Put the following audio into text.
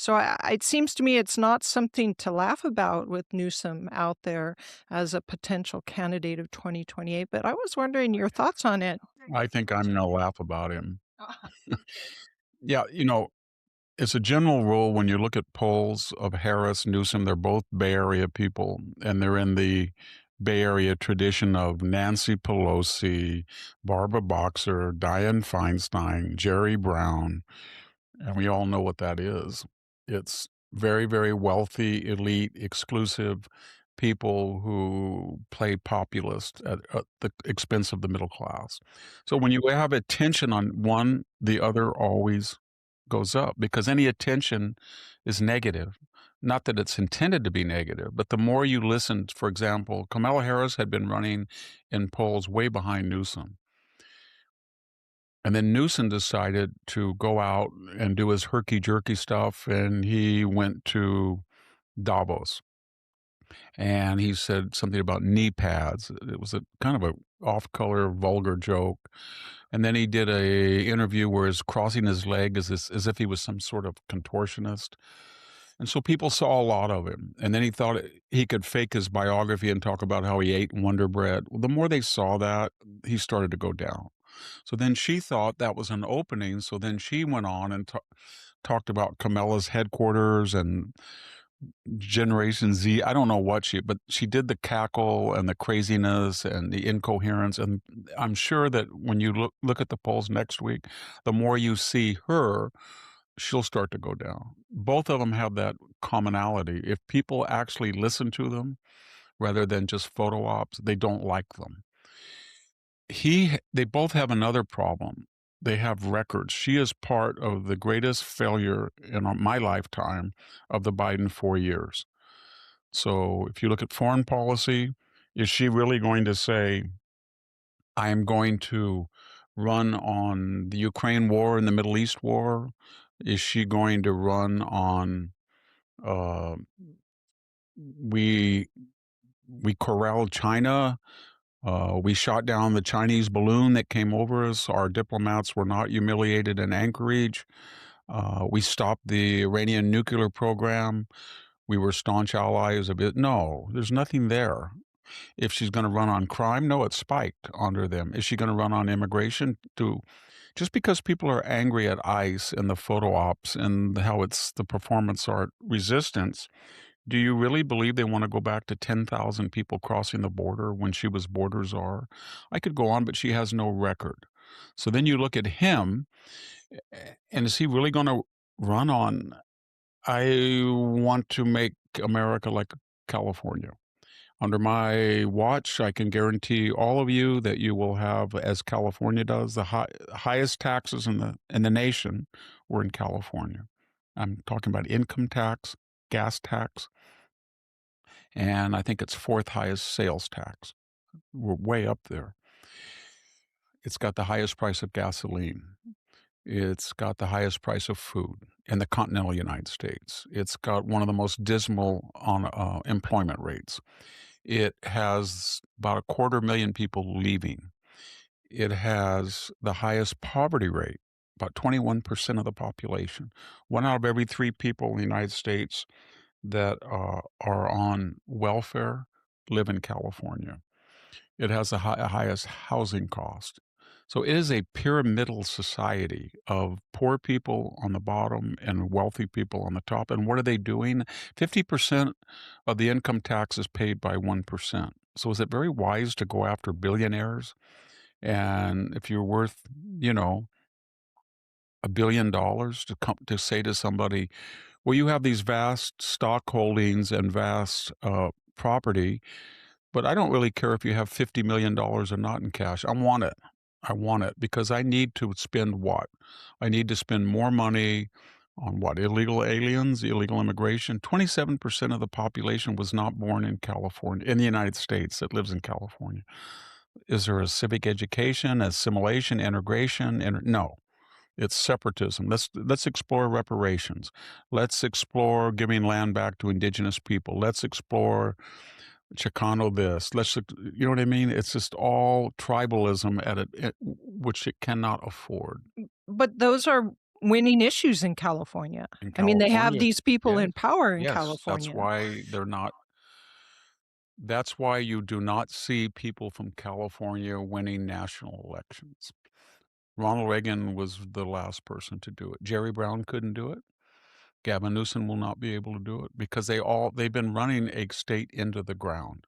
So it seems to me it's not something to laugh about with Newsom out there as a potential candidate of 2028. But I was wondering your thoughts on it. I think I'm gonna laugh about him. Yeah, it's a general rule when you look at polls of Harris, Newsom, they're both Bay Area people, and they're in the Bay Area tradition of Nancy Pelosi, Barbara Boxer, Dianne Feinstein, Jerry Brown, and we all know what that is. It's very, very wealthy, elite, exclusive people who play populist at the expense of the middle class. So when you have attention on one, the other always goes up because any attention is negative. Not that it's intended to be negative, but the more you listen, for example, Kamala Harris had been running in polls way behind Newsom. And then Newsom decided to go out and do his herky jerky stuff, and he went to Davos. And he said something about knee pads. It was a kind of a off-color, vulgar joke. And then he did a interview where he's crossing his leg as if he was some sort of contortionist. And so people saw a lot of him. And then he thought he could fake his biography and talk about how he ate Wonder Bread. Well, the more they saw that, he started to go down. So then she thought that was an opening. So then she went on and talked about Kamala's headquarters and Generation Z. I don't know what but she did the cackle and the craziness and the incoherence. And I'm sure that when you look at the polls next week, the more you see her, she'll start to go down. Both of them have that commonality. If people actually listen to them rather than just photo ops, they don't like them. They both have another problem. They have records. She is part of the greatest failure in my lifetime of the Biden 4 years. So if you look at foreign policy, is she really going to say, I am going to run on the Ukraine war and the Middle East war? Is she going to run on uh, we we corralled China? We shot down the Chinese balloon that came over us. Our diplomats were not humiliated in Anchorage. We stopped the Iranian nuclear program. We were staunch allies of it. No, there's nothing there. If she's going to run on crime, no, it's spiked under them. Is she going to run on immigration? Just because people are angry at ICE and the photo ops and how it's the performance art resistance, do you really believe they want to go back to 10,000 people crossing the border when she was border czar? I could go on, but she has no record. So then you look at him, and is he really going to run on, I want to make America like California? Under my watch, I can guarantee all of you that you will have, as California does, the highest taxes in the nation were in California. I'm talking about income tax, gas tax, and I think it's fourth highest sales tax. We're way up there. It's got the highest price of gasoline. It's got the highest price of food in the continental United States. It's got one of the most dismal on employment rates. It has about a quarter million people leaving. It has the highest poverty rate, about 21% of the population. One out of every three people in the United States that are on welfare live in California. It has the highest housing cost. So it is a pyramidal society of poor people on the bottom and wealthy people on the top. And what are they doing? 50% of the income tax is paid by 1%. So is it very wise to go after billionaires? And if you're worth, you know, $1 billion to say to somebody, well, you have these vast stock holdings and vast property, but I don't really care if you have $50 million or not in cash. I want it. I want it because I need to spend what? I need to spend more money on what? Illegal aliens, illegal immigration. 27% of the population was not born in California, in the United States, that lives in California. Is there a civic education, assimilation, integration? No. It's separatism. Let's explore reparations. Let's explore giving land back to indigenous people. Let's explore Chicano this. You know what I mean? It's just all tribalism which it cannot afford. But those are winning issues in California. In I mean, they have California, these people yes, in power in yes, California. that's why you do not see people from California winning national elections. Ronald Reagan was the last person to do it. Jerry Brown couldn't do it. Gavin Newsom will not be able to do it because they've been running a state into the ground.